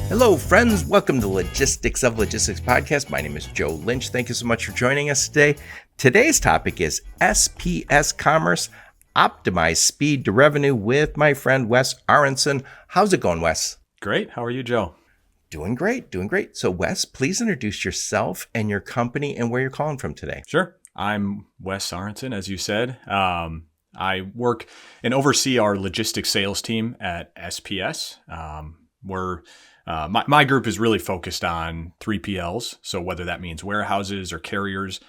Hello, friends. Welcome to Logistics of Logistics podcast. My name is Joe Lynch. Thank you so much for joining us today. Today's topic is SPS Commerce, optimize speed to revenue with my friend Wes Arentson. How's it going, Wes? Great. How are you, Joe? Doing great. So, Wes, please introduce yourself and your company and where you're calling from today. Sure. I'm Wes Arentson, as you said. I work and oversee our logistics sales team at SPS. My group is really focused on 3PLs. So whether that means warehouses or carriers,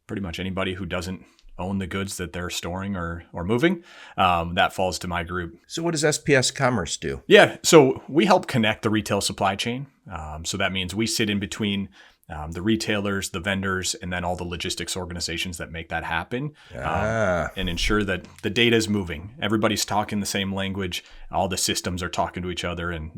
pretty much anybody who doesn't own the goods that they're storing or moving, that falls to my group. So what does SPS Commerce do? Yeah, so we help connect the retail supply chain. So that means we sit in between the retailers, the vendors, and then all the logistics organizations that make that happen, and ensure that the data is moving. Everybody's talking the same language. All the systems are talking to each other, and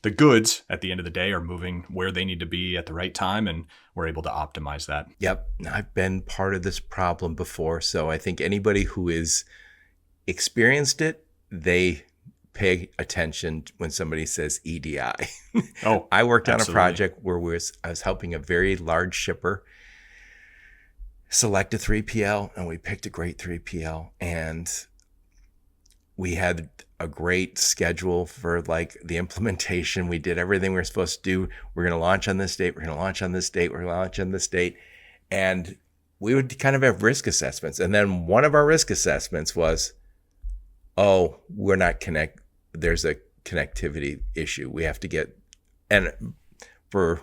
the goods at the end of the day are moving where they need to be at the right time, and we're able to optimize that. Yep. I've been part of this problem before. So I think anybody who is experienced it, they pay attention when somebody says EDI. Oh, I worked on absolutely. a project where I was helping a very large shipper select a 3PL, and we picked a great 3PL, and we had a great schedule for like the implementation. We did everything we were supposed to do. We're going to launch on this date. We're going to launch on this date. We're going to launch on this date. And we would kind of have risk assessments. And then one of our risk assessments was, oh, we're not there's a connectivity issue. We have to get, and for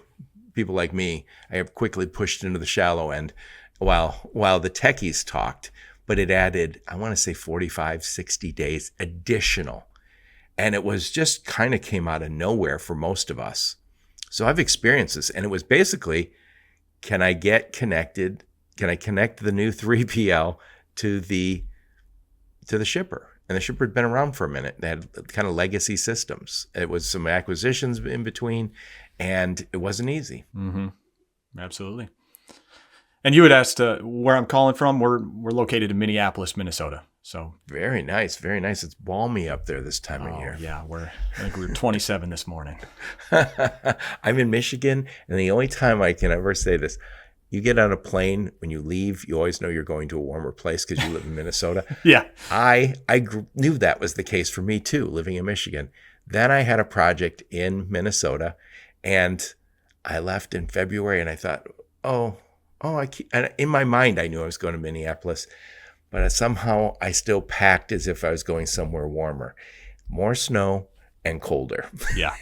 people like me, I have quickly pushed into the shallow end while the techies talked, but it added, I want to say 45, 60 days additional. And it was just kind of came out of nowhere for most of us. So I've experienced this, and it was basically, can I get connected? Can I connect the new 3PL to the shipper? And the shipper had been around for a minute. They had kind of legacy systems. It was some acquisitions in between, and it wasn't easy. Mm-hmm. Absolutely. And you had asked where I'm calling from. We're located in Minneapolis, Minnesota. So very nice, very nice. It's balmy up there this time of year. Yeah, I think we were 27 this morning. I'm in Michigan, and the only time I can ever say this, you get on a plane, when you leave, you always know you're going to a warmer place because you live in Minnesota. Yeah. I knew that was the case for me too, living in Michigan. Then I had a project in Minnesota, and I left in February, and I thought, and in my mind, I knew I was going to Minneapolis, but somehow I still packed as if I was going somewhere warmer. More snow and colder. Yeah.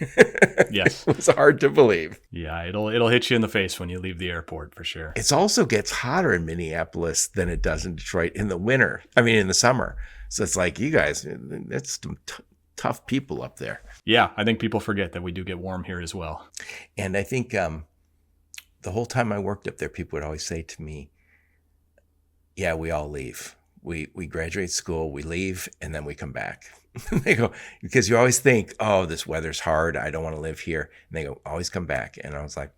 Yes. It was hard to believe. Yeah, it'll hit you in the face when you leave the airport for sure. It also gets hotter in Minneapolis than it does in Detroit in the summer. So it's like, you guys, that's some tough people up there. Yeah, I think people forget that we do get warm here as well. And I think the whole time I worked up there, people would always say to me, yeah, we all leave. We graduate school, we leave, and then we come back. They go, because you always think, oh, this weather's hard, I don't want to live here. And they go, always come back. And I was like,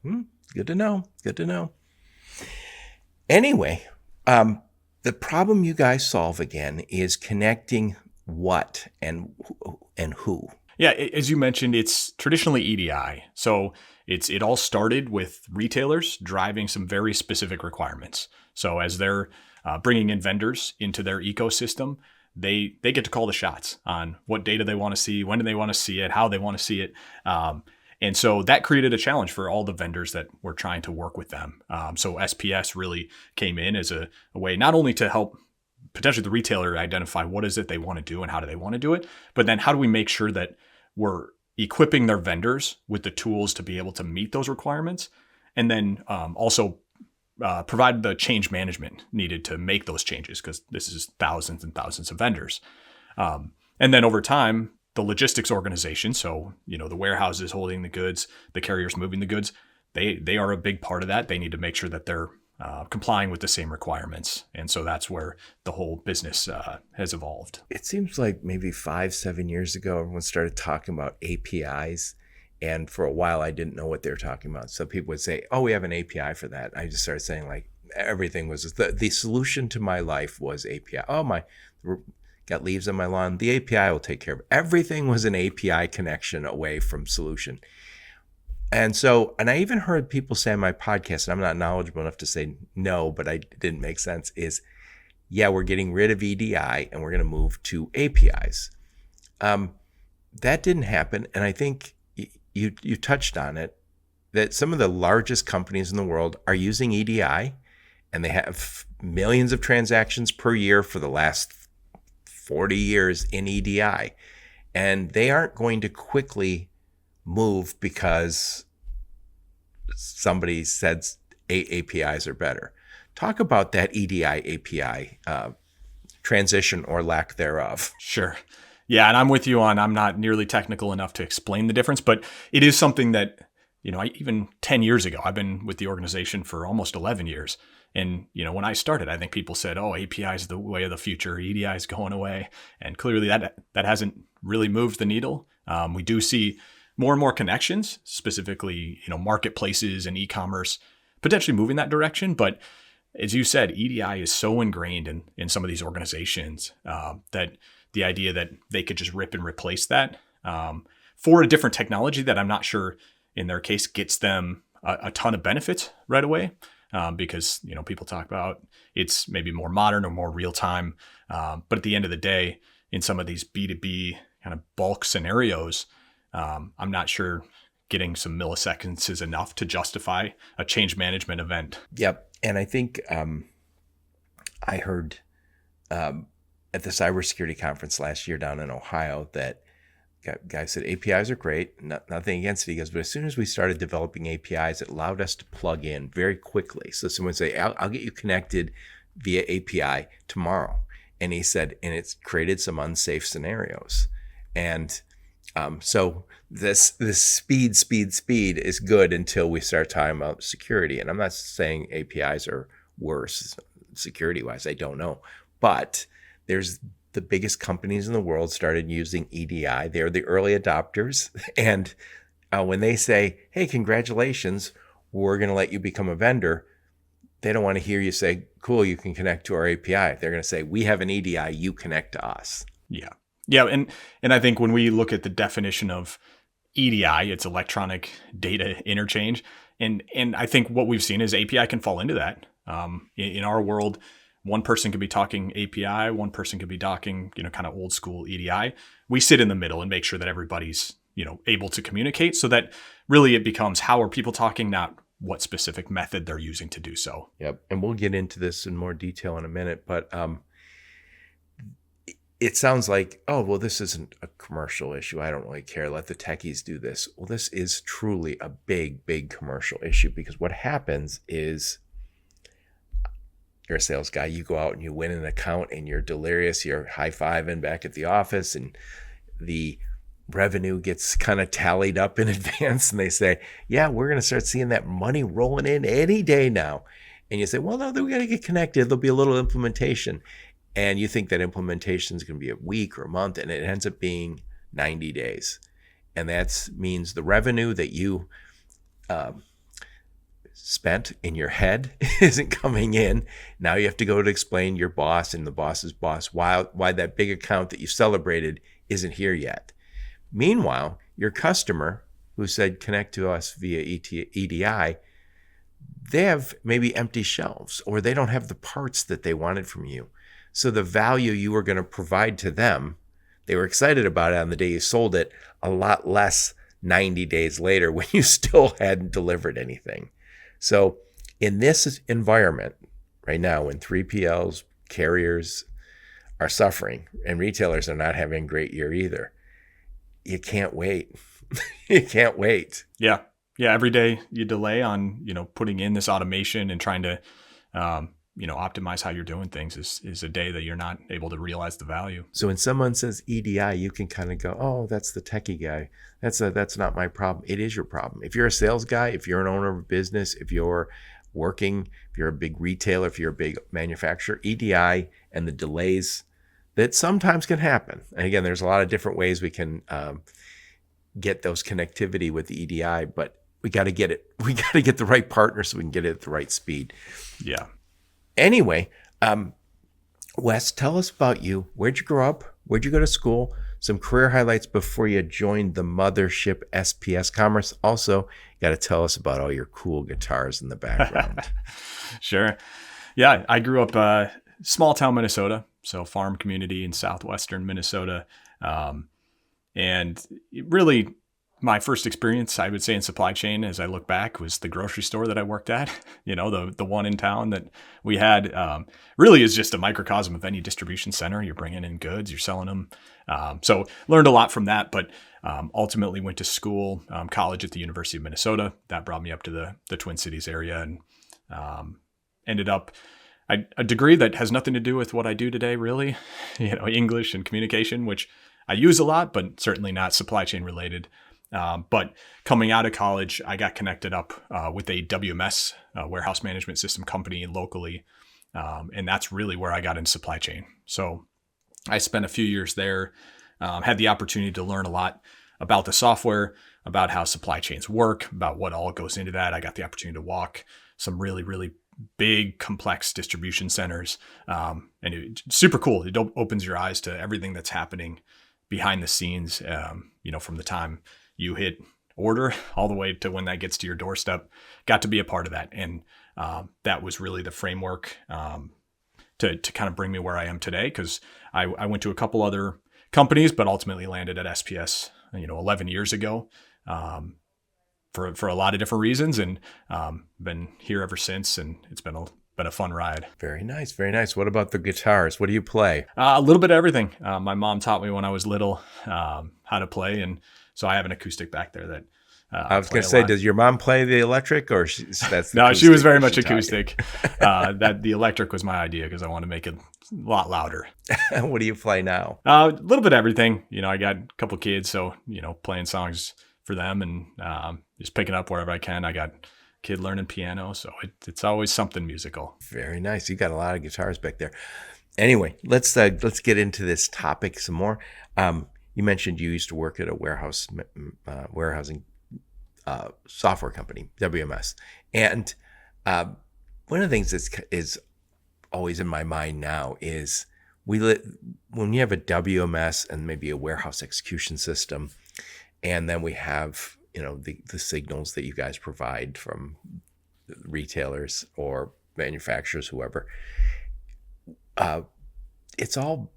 good to know. Anyway, the problem you guys solve again is connecting what and who. Yeah, as you mentioned, it's traditionally EDI. So it all started with retailers driving some very specific requirements. So as they're bringing in vendors into their ecosystem, they get to call the shots on what data they want to see, when do they want to see it, how they want to see it. And so that created a challenge for all the vendors that were trying to work with them. So SPS really came in as a way not only to help potentially the retailer identify what is it they want to do and how do they want to do it, but then how do we make sure that we're equipping their vendors with the tools to be able to meet those requirements, and then also provide the change management needed to make those changes, because this is thousands and thousands of vendors. And then over time, the logistics organization, so the warehouses holding the goods, the carriers moving the goods, they are a big part of that. They need to make sure that they're complying with the same requirements. And so that's where the whole business has evolved. It seems like maybe 5-7 years ago, everyone started talking about APIs. And for a while, I didn't know what they were talking about. So people would say, oh, we have an API for that. I just started saying, like, everything was the solution to my life was API. Oh, my got leaves on my lawn, the API will take care of it. Everything was an API connection away from solution. And I even heard people say on my podcast, and I'm not knowledgeable enough to say no, but it didn't make sense, is, yeah, we're getting rid of EDI and we're going to move to APIs. That didn't happen. And I think you touched on it, that some of the largest companies in the world are using EDI, and they have millions of transactions per year for the last 40 years in EDI. And they aren't going to quickly move because somebody said APIs are better. Talk about that EDI API transition or lack thereof. Sure. Yeah, and I'm with you on, I'm not nearly technical enough to explain the difference, but it is something that, even 10 years ago, I've been with the organization for almost 11 years. And, when I started, I think people said, oh, API is the way of the future, EDI is going away. And clearly that hasn't really moved the needle. We do see more and more connections, specifically, marketplaces and e-commerce potentially moving that direction. But as you said, EDI is so ingrained in some of these organizations that the idea that they could just rip and replace that for a different technology that I'm not sure in their case gets them a ton of benefits right away. Because, people talk about it's maybe more modern or more real time. But at the end of the day, in some of these B2B kind of bulk scenarios, I'm not sure getting some milliseconds is enough to justify a change management event. Yep. And I think I heard at the cybersecurity conference last year down in Ohio that guy said APIs are great, nothing against it. He goes, but as soon as we started developing APIs, it allowed us to plug in very quickly. So someone would say, I'll get you connected via API tomorrow. And he said, and it's created some unsafe scenarios. And so this speed is good until we start talking about security. And I'm not saying APIs are worse security-wise. I don't know. But there's the biggest companies in the world started using EDI. They're the early adopters. And when they say, hey, congratulations, we're going to let you become a vendor, they don't want to hear you say, cool, you can connect to our API. They're going to say, we have an EDI, you connect to us. Yeah. Yeah. And I think when we look at the definition of EDI, it's electronic data interchange. And I think what we've seen is API can fall into that. In our world, one person could be talking API, one person could be talking, kind of old school EDI. We sit in the middle and make sure that everybody's, able to communicate so that really it becomes how are people talking, not what specific method they're using to do so. Yep. And we'll get into this in more detail in a minute, but it sounds like, oh, well, this isn't a commercial issue. I don't really care. Let the techies do this. Well, this is truly a big, big commercial issue, because what happens is, you're a sales guy, you go out and you win an account and you're delirious, you're high-fiving back at the office, and the revenue gets kind of tallied up in advance, and they say, yeah, we're going to start seeing that money rolling in any day now. And you say, well, no, we got to get connected. There'll be a little implementation. And you think that implementation is going to be a week or a month, and it ends up being 90 days. And that means the revenue that you spent in your head isn't coming in. Now you have to go to explain your boss and the boss's boss why that big account that you celebrated isn't here yet. Meanwhile, your customer who said connect to us via EDI, they have maybe empty shelves, or they don't have the parts that they wanted from you. So the value you were going to provide to them, they were excited about it on the day you sold it, a lot less 90 days later when you still hadn't delivered anything. So in this environment right now, when 3PLs, carriers are suffering and retailers are not having a great year either, you can't wait. You can't wait. Yeah. Yeah. Every day you delay on, putting in this automation and trying to, optimize how you're doing things is a day that you're not able to realize the value. So when someone says EDI, you can kind of go, oh, that's the techie guy. That's not my problem. It is your problem. If you're a sales guy, if you're an owner of a business, if you're working, if you're a big retailer, if you're a big manufacturer, EDI and the delays that sometimes can happen. And again, there's a lot of different ways we can get those connectivity with the EDI, but we got to get it. We got to get the right partner so we can get it at the right speed. Yeah. Anyway, Wes, tell us about you. Where'd you grow up? Where'd you go to school? Some career highlights before you joined the mothership SPS Commerce. Also, you got to tell us about all your cool guitars in the background. Sure. Yeah, I grew up small town Minnesota, so farm community in southwestern Minnesota. And really, my first experience, I would say, in supply chain, as I look back, was the grocery store that I worked at. The one in town that we had really is just a microcosm of any distribution center. You're bringing in goods, you're selling them. So learned a lot from that, but ultimately went to school, college at the University of Minnesota. That brought me up to the Twin Cities area, and ended up a degree that has nothing to do with what I do today, really. English and communication, which I use a lot, but certainly not supply chain related. But coming out of college, I got connected up with a WMS, warehouse management system company locally. And that's really where I got into supply chain. So I spent a few years there, had the opportunity to learn a lot about the software, about how supply chains work, about what all goes into that. I got the opportunity to walk some really, really big, complex distribution centers. And it's super cool. It opens your eyes to everything that's happening behind the scenes, from the time you hit order all the way to when that gets to your doorstep. Got to be a part of that. And that was really the framework to kind of bring me where I am today, because I went to a couple other companies, but ultimately landed at SPS, 11 years ago for a lot of different reasons, and been here ever since. And it's been a fun ride. Very nice. Very nice. What about the guitars? What do you play? A little bit of everything. My mom taught me when I was little how to play. And so I have an acoustic back there that I was going to say, does your mom play the electric, or that's the No, she was very much she taught you? acoustic. That the electric was my idea because I want to make it a lot louder. What do you play now? A little bit of everything. I got a couple kids, so playing songs for them, and just picking up wherever I can. I got a kid learning piano, so it's always something musical. Very nice. You got a lot of guitars back there. Anyway, let's get into this topic some more. You mentioned you used to work at a warehousing software company, WMS, and one of the things that is always in my mind now is when you have a WMS and maybe a warehouse execution system, and then we have the signals that you guys provide from retailers or manufacturers, whoever. It's all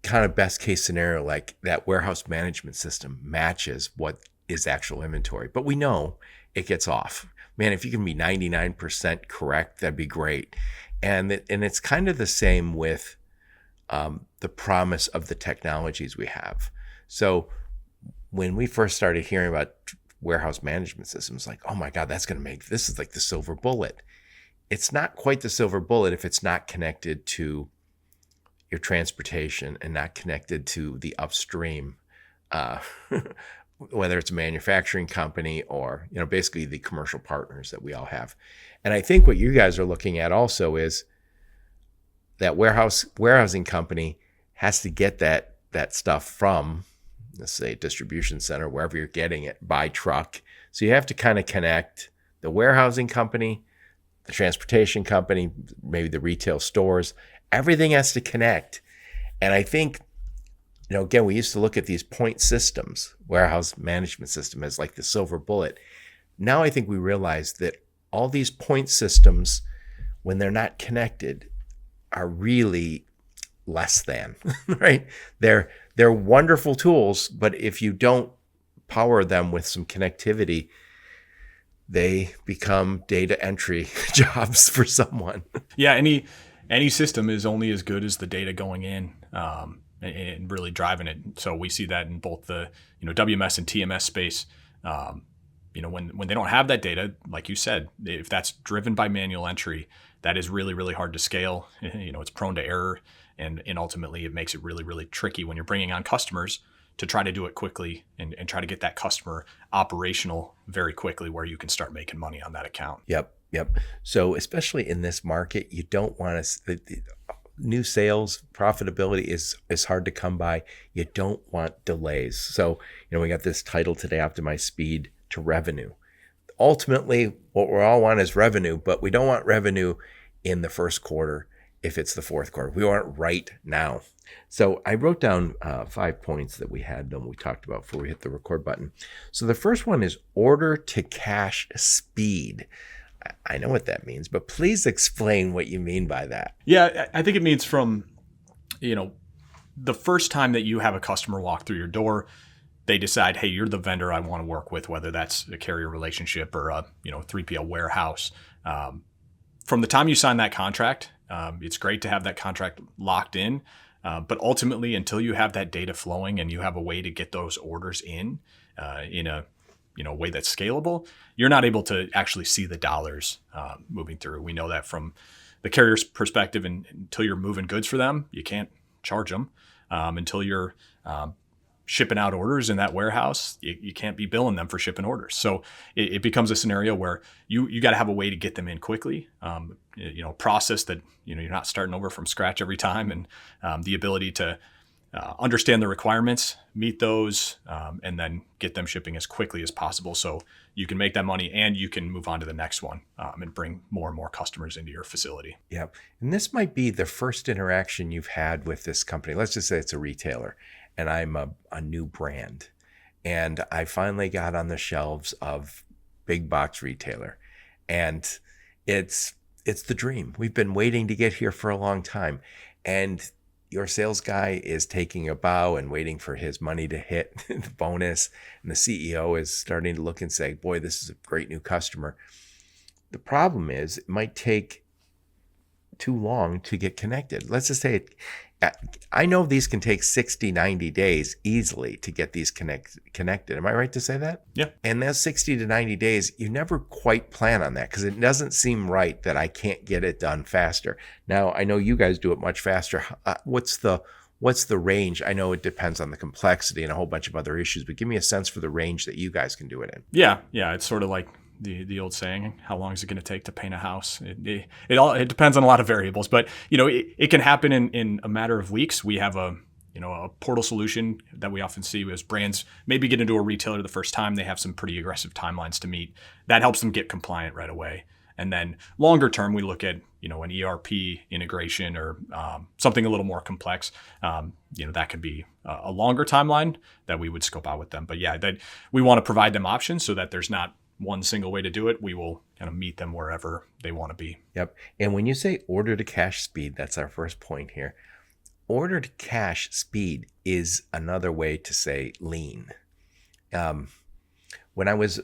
kind of best case scenario, like that warehouse management system matches what is actual inventory, but we know it gets off. Man, if you can be 99% correct, that'd be great. And it's kind of the same with the promise of the technologies we have. So when we first started hearing about warehouse management systems, like, oh my God, this is like the silver bullet. It's not quite the silver bullet if it's not connected to your transportation and not connected to the upstream, whether it's a manufacturing company or, basically the commercial partners that we all have. And I think what you guys are looking at also is that warehousing company has to get that stuff from, let's say, distribution center, wherever you're getting it, by truck. So you have to kind of connect the warehousing company, the transportation company, maybe the retail stores. Everything has to connect. And I think, again, we used to look at these point systems, warehouse management system, as like the silver bullet. Now I think we realize that all these point systems, when they're not connected, are really less than, right? They're wonderful tools, but if you don't power them with some connectivity, they become data entry jobs for someone. Yeah, any system is only as good as the data going in and really driving it. So we see that in both the WMS and TMS space. When they don't have that data, like you said, if that's driven by manual entry, that is really, really hard to scale. It's prone to error, and ultimately it makes it really, really tricky when you're bringing on customers to try to do it quickly and try to get that customer operational very quickly where you can start making money on that account. Yep. So especially in this market, you don't want to, new sales profitability is hard to come by. You don't want delays. So, we got this title today, Optimize Speed to Revenue. Ultimately, what we all want is revenue, but we don't want revenue in the first quarter. if it's the fourth quarter. We want it right now. So I wrote down 5 points that we had and we talked about before we hit the record button. So the first one is order to cash speed. I know what that means, but please explain what you mean by that. Yeah, I think it means from, the first time that you have a customer walk through your door, they decide, hey, you're the vendor I want to work with, whether that's a carrier relationship or a 3PL warehouse. From the time you sign that contract, it's great to have that contract locked in. But ultimately, until you have that data flowing and you have a way to get those orders in a way that's scalable, you're not able to actually see the dollars moving through. We know that from the carrier's perspective, and until you're moving goods for them, you can't charge them. Until you're shipping out orders in that warehouse, you can't be billing them for shipping orders. So it becomes a scenario where you got to have a way to get them in quickly. Process that you're not starting over from scratch every time, and the ability to understand the requirements, meet those, and then get them shipping as quickly as possible, so you can make that money and you can move on to the next one and bring more and more customers into your facility. Yep. And this might be the first interaction you've had with this company. Let's just say it's a retailer and I'm a new brand, and I finally got on the shelves of big box retailer, and it's the dream. We've been waiting to get here for a long time, and your sales guy is taking a bow and waiting for his money to hit the bonus, and the CEO is starting to look and say, boy, this is a great new customer. The problem is it might take too long to get connected. Let's just say I know these can take 60, 90 days easily to get these connected. Am I right to say that? Yeah. And those 60 to 90 days, you never quite plan on that because it doesn't seem right that I can't get it done faster. Now, I know you guys do it much faster. What's the range? I know it depends on the complexity and a whole bunch of other issues, but give me a sense for the range that you guys can do it in. Yeah. It's sort of like the old saying, how long is it going to take to paint a house? It depends on a lot of variables, but it can happen in a matter of weeks. We have a portal solution that we often see as brands maybe get into a retailer the first time. They have some pretty aggressive timelines to meet. That helps them get compliant right away. And then longer term, we look at an ERP integration or something a little more complex. That could be a longer timeline that we would scope out with them. But yeah, that we want to provide them options so that there's not one single way to do it. We will kind of meet them wherever they want to be. Yep. And when you say order to cash speed, that's our first point here. Order to cash speed is another way to say lean. When I was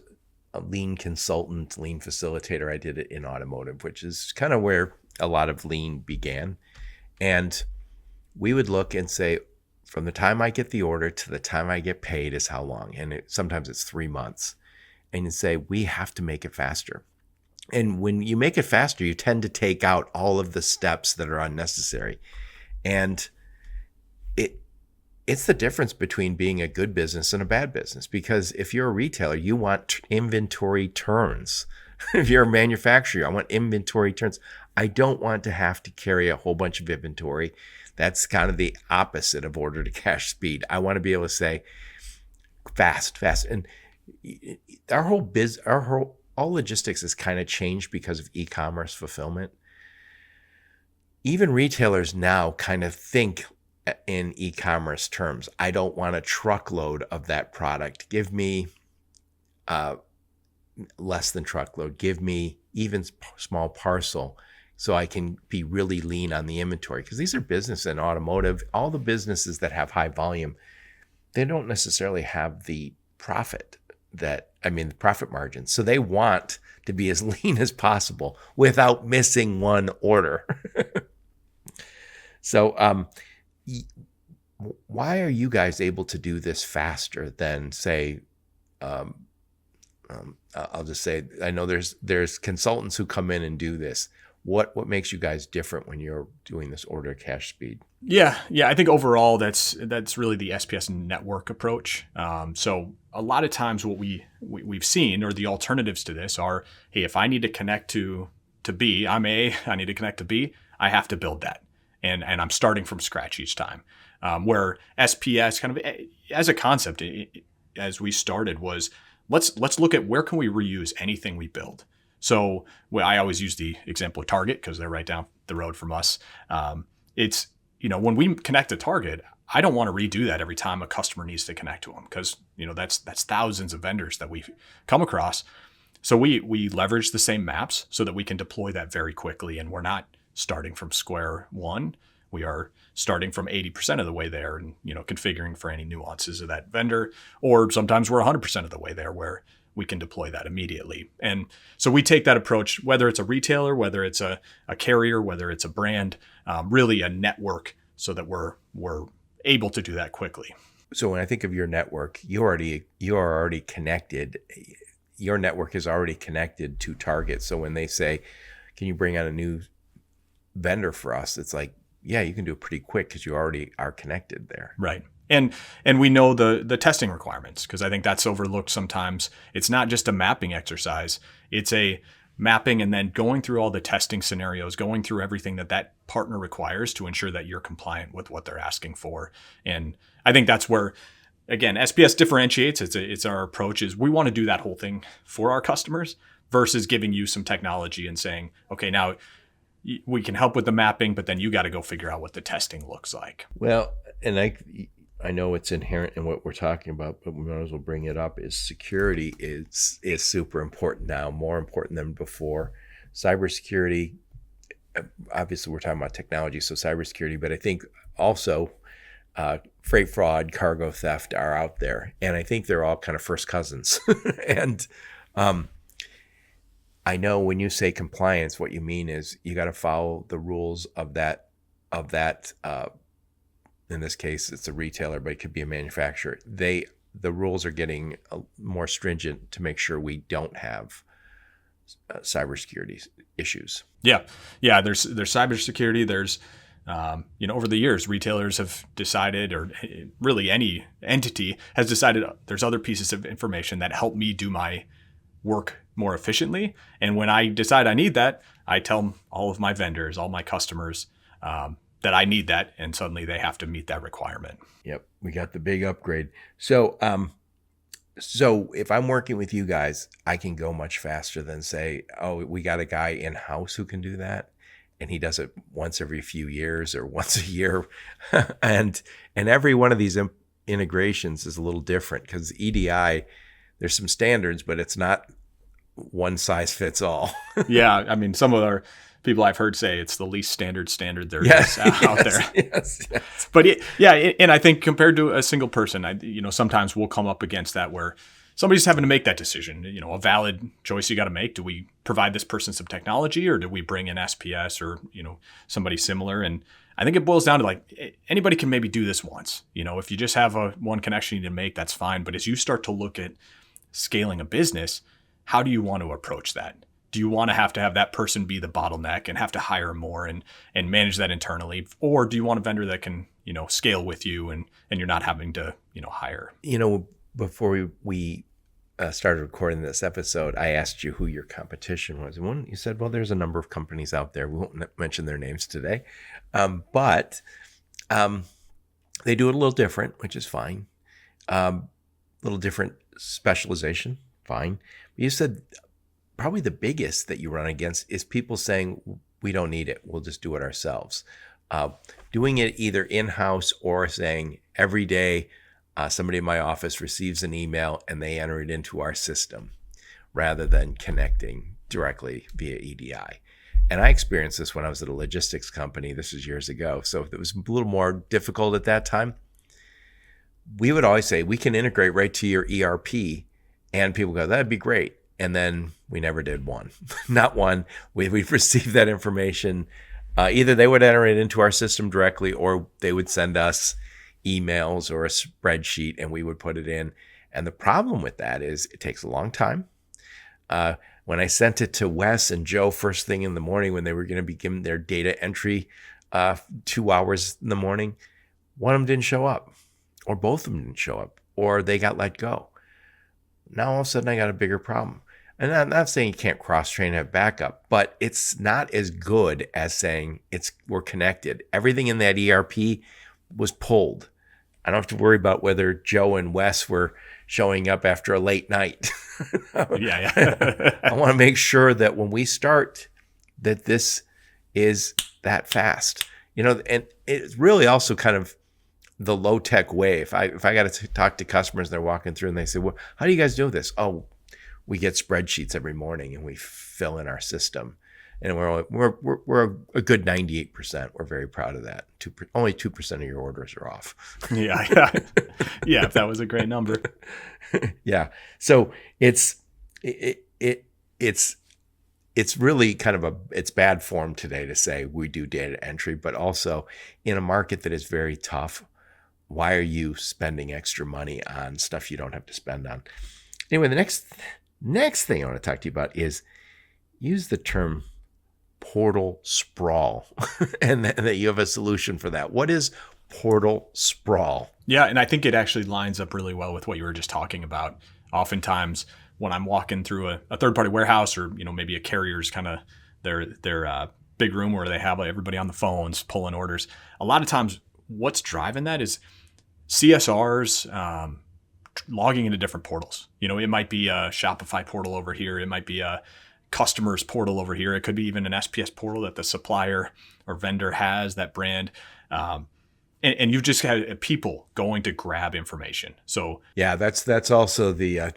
a lean consultant, lean facilitator, I did it in automotive, which is kind of where a lot of lean began. And we would look and say, from the time I get the order to the time I get paid is how long? And sometimes it's 3 months. And you say, we have to make it faster. And when you make it faster, you tend to take out all of the steps that are unnecessary. And it's the difference between being a good business and a bad business. Because if you're a retailer, you want inventory turns. If you're a manufacturer, I want inventory turns. I don't want to have to carry a whole bunch of inventory. That's kind of the opposite of order to cash speed. I want to be able to say fast. And all logistics has kind of changed because of e-commerce fulfillment. Even retailers now kind of think in e-commerce terms. I don't want a truckload of that product. Give me less than truckload. Give me even small parcel so I can be really lean on the inventory. Because these are business and automotive. All the businesses that have high volume, they don't necessarily have the profit profit margins. So they want to be as lean as possible without missing one order. So why are you guys able to do this faster than, say, I'll just say, I know there's consultants who come in and do this. What makes you guys different when you're doing this order cash speed? Yeah. I think overall that's really the SPS network approach. So a lot of times what we've seen, or the alternatives to this, are, hey, if I need to connect to B, I'm A, I need to connect to B, I have to build that, and I'm starting from scratch each time. Where SPS kind of as a concept, as we started, was let's look at where can we reuse anything we build. So I always use the example of Target because they're right down the road from us. It's, when we connect a Target, I don't want to redo that every time a customer needs to connect to them because, that's thousands of vendors that we come across. So we leverage the same maps so that we can deploy that very quickly, and we're not starting from square one. We are starting from 80% of the way there and, configuring for any nuances of that vendor, or sometimes we're 100% of the way there where we can deploy that immediately. And so we take that approach, whether it's a retailer, whether it's a carrier, whether it's a brand, really a network, so that we're able to do that quickly. So when I think of your network, you are already connected. Your network is already connected to Target. So when they say, can you bring on a new vendor for us? It's like, yeah, you can do it pretty quick because you already are connected there. Right. And we know the testing requirements, because I think that's overlooked sometimes. It's not just a mapping exercise. It's a mapping and then going through all the testing scenarios, going through everything that partner requires to ensure that you're compliant with what they're asking for. And I think that's where, again, SPS differentiates. It's our approach is we want to do that whole thing for our customers versus giving you some technology and saying, okay, now we can help with the mapping, but then you got to go figure out what the testing looks like. Well, and I know it's inherent in what we're talking about, but we might as well bring it up, is security is super important now, more important than before. Cybersecurity, obviously we're talking about technology, so cybersecurity, but I think also freight fraud, cargo theft are out there. And I think they're all kind of first cousins. And I know when you say compliance, what you mean is you got to follow the rules of that, in this case, it's a retailer, but it could be a manufacturer. The rules are getting more stringent to make sure we don't have cybersecurity issues. Yeah. There's cybersecurity. There's, over the years, retailers have decided, or really any entity has decided, there's other pieces of information that help me do my work more efficiently. And when I decide I need that, I tell all of my vendors, all my customers, that I need that, and suddenly they have to meet that requirement. Yep, we got the big upgrade. So if I'm working with you guys, I can go much faster than say, oh, we got a guy in-house who can do that, and he does it once every few years or once a year. and every one of these integrations is a little different because EDI, there's some standards, but it's not one size fits all. Yeah, I mean, some of our people I've heard say it's the least standard there is out there. Yes. But and I think compared to a single person, sometimes we'll come up against that where somebody's having to make that decision. A valid choice you got to make. Do we provide this person some technology, or do we bring in SPS or somebody similar? And I think it boils down to like anybody can maybe do this once. If you just have one connection you need to make, that's fine. But as you start to look at scaling a business, how do you want to approach that? Do you want to have that person be the bottleneck and have to hire more and manage that internally? Or do you want a vendor that can, scale with you and you're not having to, hire? Before we started recording this episode, I asked you who your competition was. And you said, well, there's a number of companies out there. We won't mention their names today. But they do it a little different, which is fine. A little different specialization, fine. But you said probably the biggest that you run against is people saying, we don't need it. We'll just do it ourselves. Doing it either in-house or saying every day somebody in my office receives an email and they enter it into our system rather than connecting directly via EDI. And I experienced this when I was at a logistics company. This was years ago. So it was a little more difficult at that time. We would always say, we can integrate right to your ERP. And people go, that'd be great. And then we never did one. Not one. We'd receive that information. Either they would enter it into our system directly, or they would send us emails or a spreadsheet and we would put it in. And the problem with that is it takes a long time. When I sent it to Wes and Joe first thing in the morning when they were going to be given their data entry 2 hours in the morning, one of them didn't show up, or both of them didn't show up, or they got let go. Now all of a sudden I got a bigger problem. And I'm not saying you can't cross-train and have backup, but it's not as good as saying we're connected. Everything in that ERP was pulled. I don't have to worry about whether Joe and Wes were showing up after a late night. Yeah. I want to make sure that when we start, that this is that fast, and it's really also kind of the low tech way. If I got to talk to customers, they're walking through and they say, well, how do you guys do this? Oh, we get spreadsheets every morning and we fill in our system. And we're a good 98%. We're very proud of that. Only 2% of your orders are off. Yeah. If that was a great number. Yeah. So it's really kind of it's bad form today to say we do data entry, but also in a market that is very tough, why are you spending extra money on stuff you don't have to spend on? Anyway, the next thing I want to talk to you about is use the term portal sprawl and that you have a solution for that. What is portal sprawl? Yeah, and I think it actually lines up really well with what you were just talking about. Oftentimes when I'm walking through a third-party warehouse, or maybe a carrier's kind of their big room where they have everybody on the phones pulling orders, a lot of times what's driving that is CSRs logging into different portals. It might be a Shopify portal over here. It might be a customer's portal over here. It could be even an SPS portal that the supplier or vendor has, that brand. And you've just got people going to grab information. So yeah, that's also the,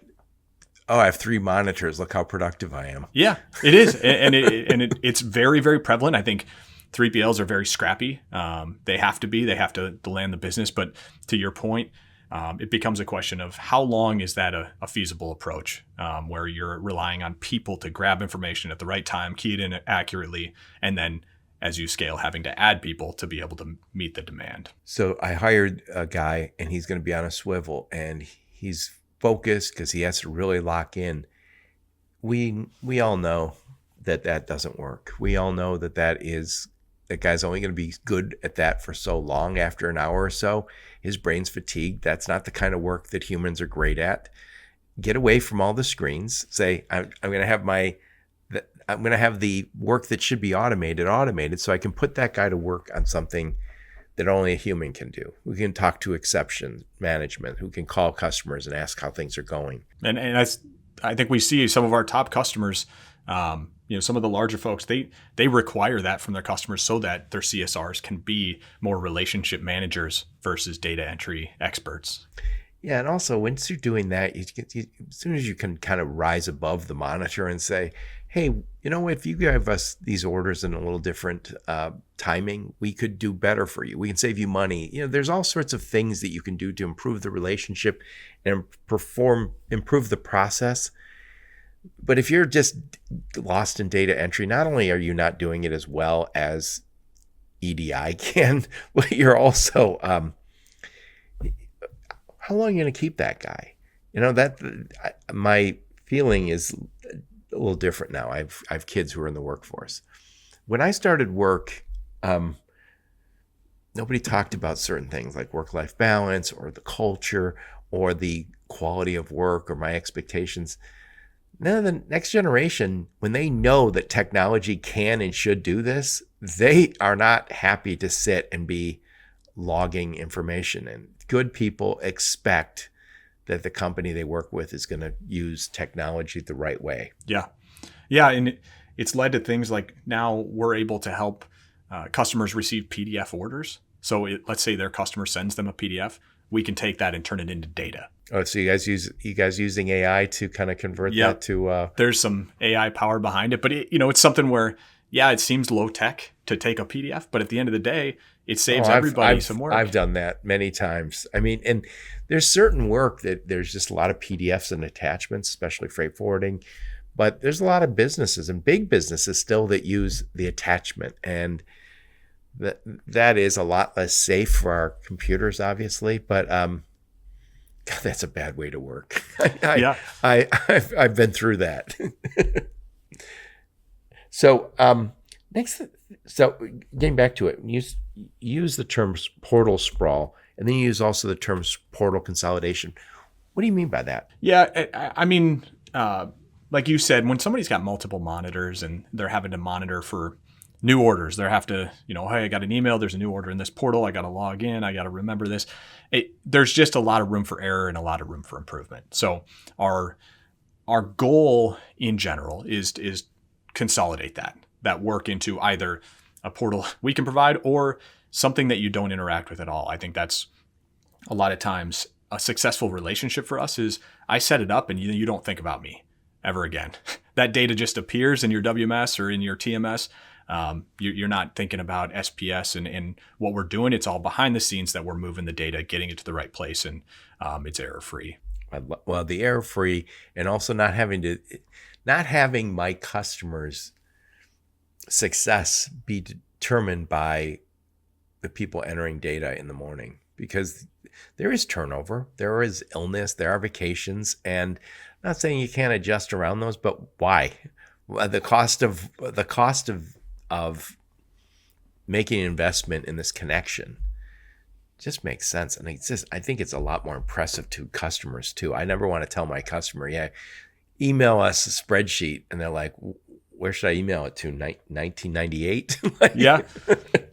I have 3 monitors. Look how productive I am. Yeah, it is. It's very, very prevalent. I think 3PLs are very scrappy. They have to land the business. But to your point, it becomes a question of how long is that a feasible approach, where you're relying on people to grab information at the right time, key it in accurately, and then as you scale, having to add people to be able to meet the demand. So I hired a guy and he's going to be on a swivel and he's focused because he has to really lock in. We all know that doesn't work. We all know that guy's only going to be good at that for so long. After an hour or so, his brain's fatigued. That's not the kind of work that humans are great at. Get away from all the screens. Say, I'm going to have the work that should be automated, so I can put that guy to work on something that only a human can do. Who can talk to exception management, who can call customers and ask how things are going. And I think we see some of our top customers, some of the larger folks, they require that from their customers so that their CSRs can be more relationship managers versus data entry experts. Yeah, and also once you're doing that, as soon as you can kind of rise above the monitor and say, hey, if you give us these orders in a little different timing, we could do better for you. We can save you money. There's all sorts of things that you can do to improve the relationship and improve the process. But if you're just lost in data entry, not only are you not doing it as well as EDI can, but you're also, how long are you going to keep that guy? My feeling is a little different now. I have kids who are in the workforce. When I started work, nobody talked about certain things like work-life balance or the culture or the quality of work or my expectations. Now the next generation, when they know that technology can and should do this, they are not happy to sit and be logging information. And good people expect that the company they work with is going to use technology the right way. Yeah. And it's led to things like now we're able to help customers receive PDF orders. So let's say their customer sends them a PDF. We can take that and turn it into data. Oh, so you guys using AI to kind of convert that to? There's some AI power behind it, but it's something where, it seems low tech to take a PDF, but at the end of the day, it saves everybody some work. I've done that many times. I mean, and there's certain work that there's just a lot of PDFs and attachments, especially freight forwarding, but there's a lot of businesses and big businesses still that use the attachment, and that is a lot less safe for our computers, obviously, but God, that's a bad way to work. I've been through that. So getting back to it, use the terms portal sprawl, and then you use also the terms portal consolidation. What do you mean by that? Yeah, I mean, like you said, when somebody's got multiple monitors and they're having to monitor for new orders. They have to, hey, I got an email. There's a new order in this portal. I got to log in. I got to remember this. There's just a lot of room for error and a lot of room for improvement. So our goal in general is consolidate that work into either a portal we can provide or something that you don't interact with at all. I think that's a lot of times a successful relationship for us is I set it up and you don't think about me ever again. That data just appears in your WMS or in your TMS. You're not thinking about SPS and what we're doing. It's all behind the scenes that we're moving the data, getting it to the right place, and it's error-free. Well, the error-free, and also not having my customers' success be determined by the people entering data in the morning, because there is turnover, there is illness, there are vacations, and I'm not saying you can't adjust around those, but why? The cost of making an investment in this connection just makes sense. And I think it's a lot more impressive to customers too. I never want to tell my customer, email us a spreadsheet. And they're like, where should I email it to? 1998? Yeah.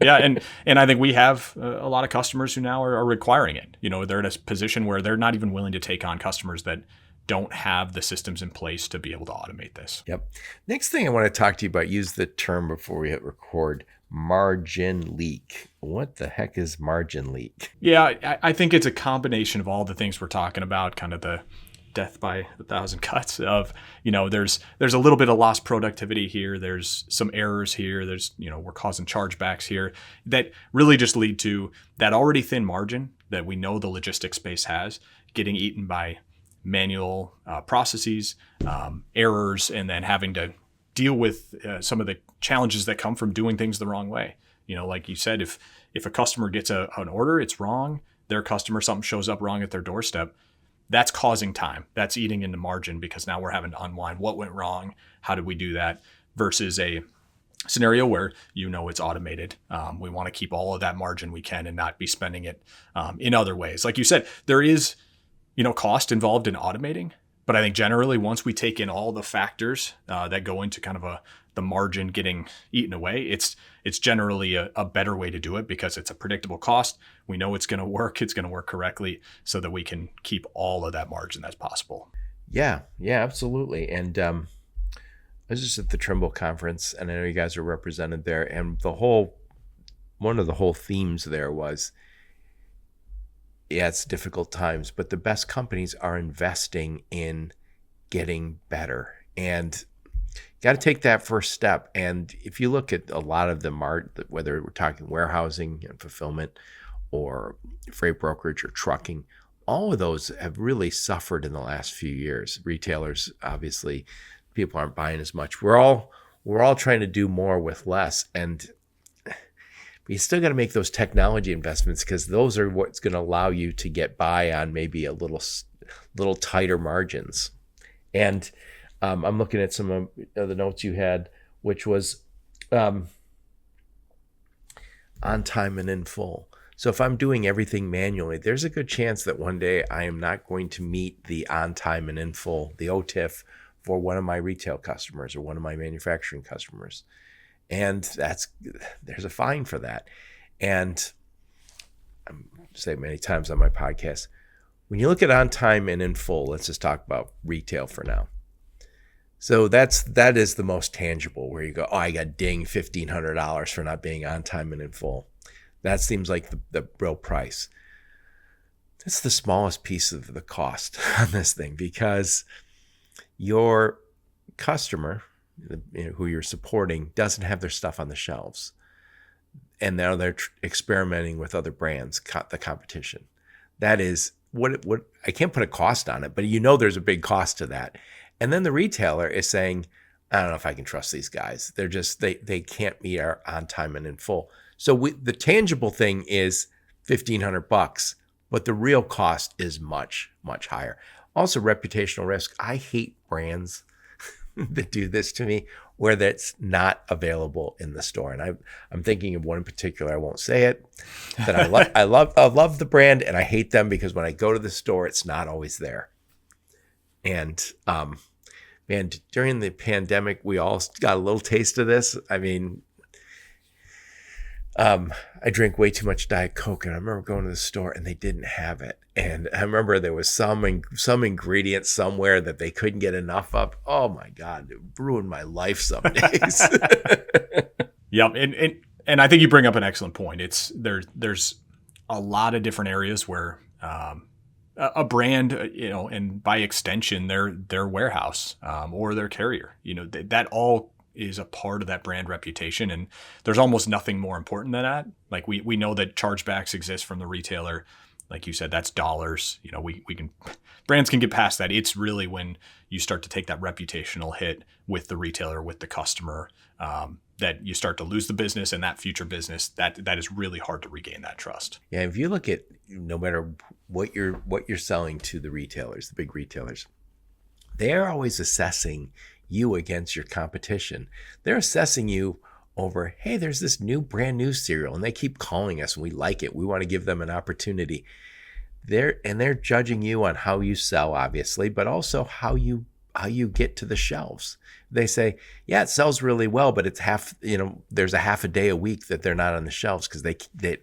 And I think we have a lot of customers who now are requiring it. They're in a position where they're not even willing to take on customers that don't have the systems in place to be able to automate this. Yep. Next thing I want to talk to you about, use the term before we hit record, margin leak. What the heck is margin leak? Yeah, I think it's a combination of all the things we're talking about, kind of the death by a thousand cuts of, there's a little bit of lost productivity here. There's some errors here. There's, we're causing chargebacks here that really just lead to that already thin margin that we know the logistics space has getting eaten by manual processes, errors, and then having to deal with some of the challenges that come from doing things the wrong way. Like you said, if a customer gets an order, it's wrong, their customer, something shows up wrong at their doorstep, that's causing time. That's eating into margin because now we're having to unwind what went wrong, how did we do that, versus a scenario where it's automated. We want to keep all of that margin we can and not be spending it in other ways. Like you said, there is cost involved in automating, but I think generally once we take in all the factors that go into kind of the margin getting eaten away, it's generally a better way to do it because it's a predictable cost. We know it's going to work. It's going to work correctly so that we can keep all of that margin that's possible. Yeah, absolutely. And I was just at the Trimble conference, and I know you guys are represented there, and one of the whole themes there was, it's difficult times, but the best companies are investing in getting better. And got to take that first step. And if you look at a lot of them, whether we're talking warehousing and fulfillment or freight brokerage or trucking, all of those have really suffered in the last few years. Retailers, obviously, people aren't buying as much. We're all trying to do more with less. And you still got to make those technology investments because those are what's going to allow you to get by on maybe a little tighter margins. And I'm looking at some of the notes you had, which was on time and in full. So if I'm doing everything manually, there's a good chance that one day I am not going to meet the on time and in full, the OTIF, for one of my retail customers or one of my manufacturing customers. And there's a fine for that. And I'm saying many times on my podcast, when you look at on time and in full, let's just talk about retail for now. So that is the most tangible, where you go, I got dinged $1,500 for not being on time and in full. That seems like the real price. That's the smallest piece of the cost on this thing, because your customer, who you're supporting, doesn't have their stuff on the shelves. And now they're experimenting with other brands, the competition. That is what I can't put a cost on it, but there's a big cost to that. And then the retailer is saying, I don't know if I can trust these guys. They're just, they can't meet our on time and in full. So the tangible thing is $1,500, but the real cost is much, much higher. Also, reputational risk. I hate brands that do this to me where that's not available in the store. And I'm thinking of one in particular. I won't say it. That I love the brand, and I hate them because when I go to the store, it's not always there. And man, during the pandemic, we all got a little taste of this. I mean, I drink way too much Diet Coke, and I remember going to the store and they didn't have it. And I remember there was some ingredient somewhere that they couldn't get enough of. Oh my God, it ruined my life some days. Yep. And I think you bring up an excellent point. There's a lot of different areas where a brand, and by extension, their warehouse or their carrier, that all is a part of that brand reputation. And there's almost nothing more important than that. Like we know that chargebacks exist from the retailer. Like you said, that's dollars. Brands can get past that. It's really when you start to take that reputational hit with the retailer, with the customer, that you start to lose the business, and that future business, that is really hard to regain that trust. Yeah. If you look at, no matter what you're selling to the retailers, the big retailers, they're always assessing you against your competition. They're assessing you over, hey, there's this brand new cereal and they keep calling us and we like it. We want to give them an opportunity. They're judging you on how you sell, obviously, but also how you get to the shelves. They say, yeah, it sells really well, but it's there's a half a day a week that they're not on the shelves because they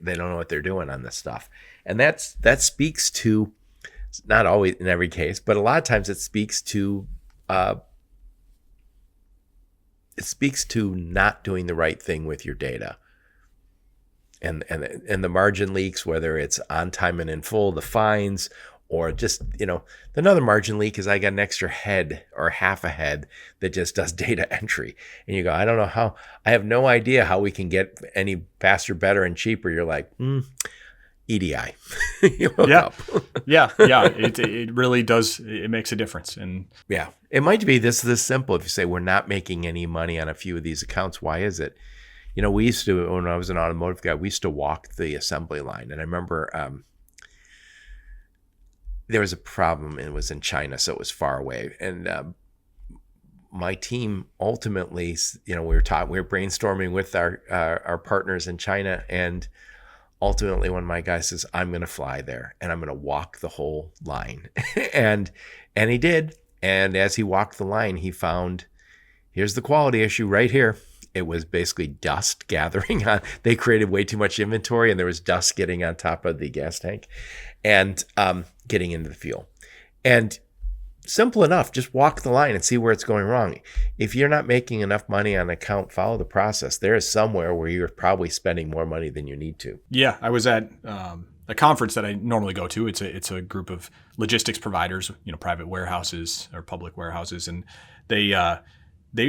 don't know what they're doing on this stuff. And that speaks to, not always in every case, but a lot of times it speaks to not doing the right thing with your data. And the margin leaks, whether it's on time and in full, the fines, or just, another margin leak is I got an extra head or half a head that just does data entry. And you go, I don't know how, I have no idea how we can get any faster, better, and cheaper. You're like, EDI. You hook up. Yeah. It really does. It makes a difference. And yeah, it might be this simple. If you say we're not making any money on a few of these accounts, why is it? We used to, when I was an automotive guy, we used to walk the assembly line. And I remember there was a problem, and it was in China, so it was far away. And my team ultimately, we were brainstorming with our partners in China, and ultimately one of my guys says, I'm going to fly there and I'm going to walk the whole line. and he did. And as he walked the line, he found, here's the quality issue right here. It was basically dust gathering on. They created way too much inventory, and there was dust getting on top of the gas tank and getting into the fuel. And simple enough, just walk the line and see where it's going wrong. If you're not making enough money on an account, follow the process. There is somewhere where you're probably spending more money than you need to. Yeah, I was at a conference that I normally go to. It's a group of logistics providers, private warehouses or public warehouses, and they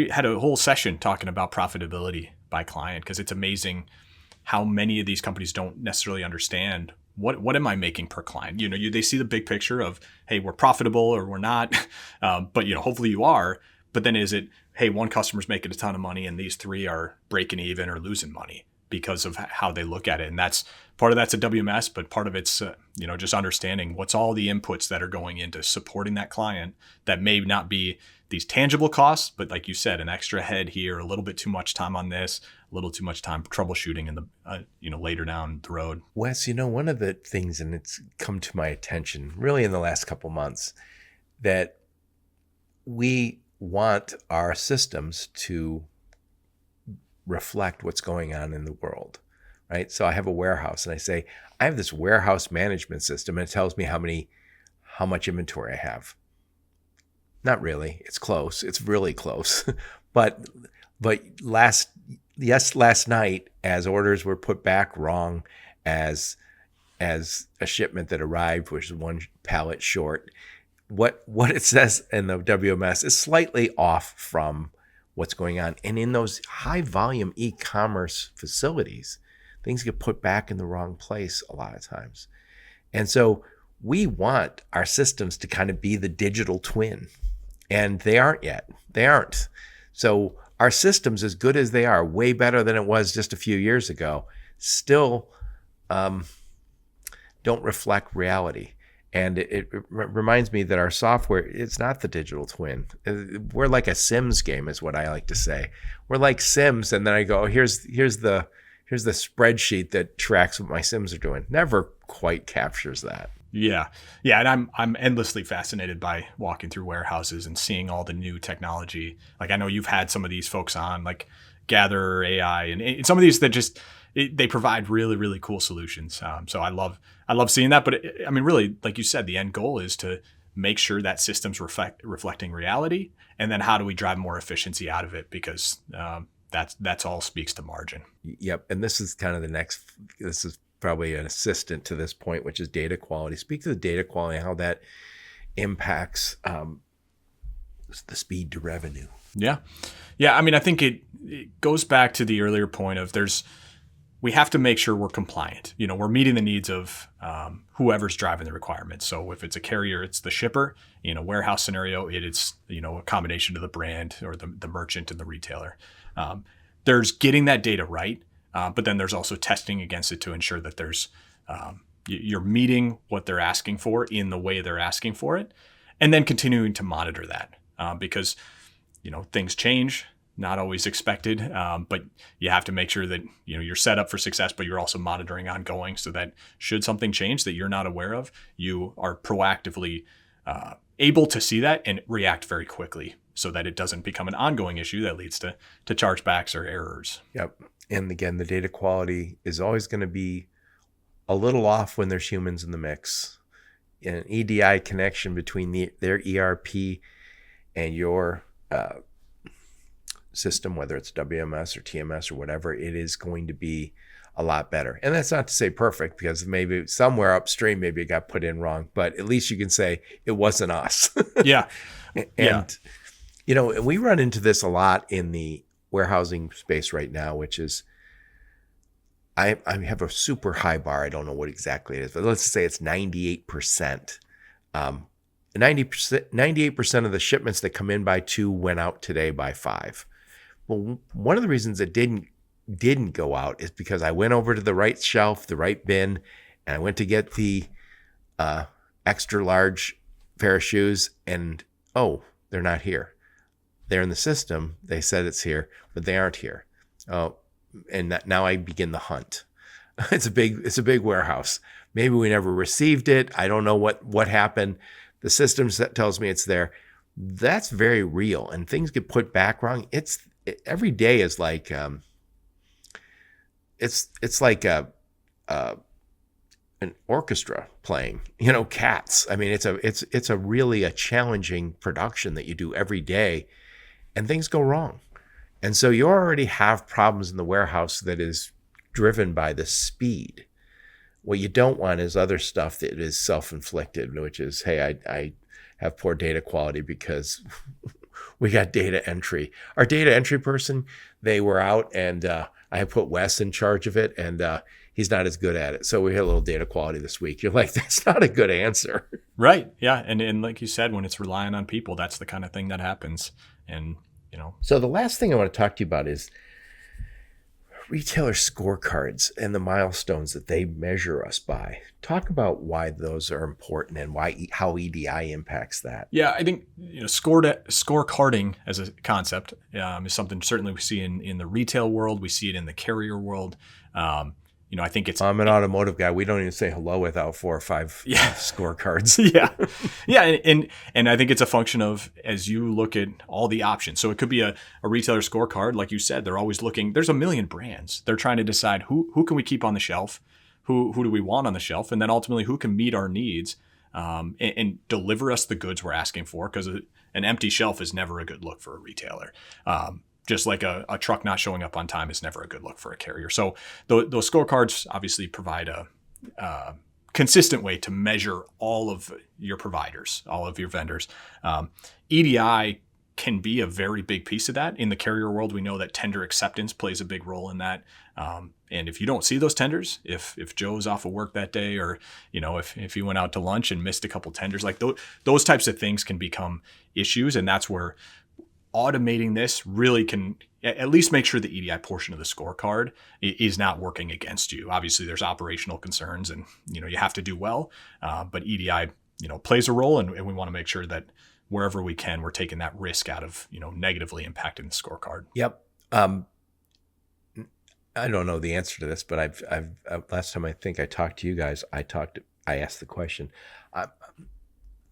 had a whole session talking about profitability by client, because it's amazing how many of these companies don't necessarily understand what am I making per client. They see the big picture of, hey, we're profitable or we're not, but hopefully you are. But then is it, hey, one customer's making a ton of money and these three are breaking even or losing money because of how they look at it. And that's part of that's a WMS, but part of it's just understanding what's all the inputs that are going into supporting that client that may not be these tangible costs, but like you said, an extra head here, a little bit too much time on this, a little too much time troubleshooting in the later down the road. Wes, one of the things, and it's come to my attention really in the last couple months, that we want our systems to reflect what's going on in the world, right? So I have a warehouse and I say, I have this warehouse management system, and it tells me how much inventory I have. Not really. It's close. It's really close. But last night, as orders were put back wrong, as a shipment that arrived was one pallet short, what it says in the WMS is slightly off from what's going on. And in those high volume e-commerce facilities, things get put back in the wrong place a lot of times. And so we want our systems to kind of be the digital twin. And they aren't yet. They aren't. So our systems, as good as they are, way better than it was just a few years ago, still don't reflect reality. And it reminds me that our software, it's not the digital twin. We're like a Sims game, is what I like to say. We're like Sims, and then I go, here's the spreadsheet that tracks what my Sims are doing. Never quite captures that. Yeah. And I'm endlessly fascinated by walking through warehouses and seeing all the new technology. Like, I know you've had some of these folks on, like Gather AI, and some of these that just, they provide really, really cool solutions. So I love seeing that. But I mean, really, like you said, the end goal is to make sure that system's reflecting reality, and then how do we drive more efficiency out of it? Because that's all speaks to margin. Yep. And this is kind of this is probably an assistant to this point, which is data quality. Speak to the data quality, how that impacts the speed to revenue. Yeah. I mean, I think it goes back to the earlier point of we have to make sure we're compliant. We're meeting the needs of whoever's driving the requirements. So if it's a carrier, it's the shipper. In a warehouse scenario, it's a combination of the brand or the merchant and the retailer. There's getting that data right, but then there's also testing against it to ensure that you're meeting what they're asking for in the way they're asking for it, and then continuing to monitor that because things change. Not always expected, but you have to make sure that you're set up for success, but you're also monitoring ongoing so that should something change that you're not aware of, you are proactively able to see that and react very quickly so that it doesn't become an ongoing issue that leads to chargebacks or errors. Yep. And again, the data quality is always going to be a little off when there's humans in the mix. An EDI connection between their ERP and your system, whether it's WMS or TMS or whatever, it is going to be a lot better. And that's not to say perfect, because maybe somewhere upstream, maybe it got put in wrong, but at least you can say it wasn't us. Yeah. And, we run into this a lot in the warehousing space right now, which is, I have a super high bar. I don't know what exactly it is, but let's say it's 98%. 98% of the shipments that come in by 2 went out today by 5. Well, one of the reasons it didn't go out is because I went over to the right shelf, the right bin, and I went to get the extra large pair of shoes, and they're not here. They're in the system. They said it's here, but they aren't here. Oh, and now I begin the hunt. It's a big warehouse. Maybe we never received it. I don't know what happened. The system tells me it's there. That's very real, and things get put back wrong. Every day is like it's like an orchestra playing. Cats. I mean, it's a really a challenging production that you do every day, and things go wrong. And so you already have problems in the warehouse that is driven by the speed. What you don't want is other stuff that is self-inflicted, which is, hey, I have poor data quality because we got data entry. Our data entry person, they were out, and I put Wes in charge of it, and he's not as good at it. So we had a little data quality this week. You're like, that's not a good answer. Right. Yeah. And like you said, when it's relying on people, that's the kind of thing that happens. And, So the last thing I want to talk to you about is retailer scorecards and the milestones that they measure us by. Talk about why those are important and how EDI impacts that. Yeah, I think scorecarding as a concept is something certainly we see in the retail world. We see it in the carrier world. I think it's. I'm an automotive guy. We don't even say hello without 4 or 5 scorecards. Yeah, and I think it's a function of, as you look at all the options. So it could be a retailer scorecard, like you said. They're always looking. There's a million brands. They're trying to decide who can we keep on the shelf, who do we want on the shelf, and then ultimately who can meet our needs and deliver us the goods we're asking for. Because an empty shelf is never a good look for a retailer. Just like a truck not showing up on time is never a good look for a carrier. So those scorecards obviously provide a consistent way to measure all of your providers, all of your vendors. EDI can be a very big piece of that. In the carrier world, we know that tender acceptance plays a big role in that. And if you don't see those tenders, if Joe's off of work that day, or if he went out to lunch and missed a couple tenders, like those types of things can become issues, and that's where automating this really can at least make sure the EDI portion of the scorecard is not working against you. Obviously, there's operational concerns, and you have to do well, but EDI plays a role, and we want to make sure that wherever we can, we're taking that risk out of negatively impacting the scorecard. Yep. I don't know the answer to this, but I've last time I think I talked to you guys, I asked the question.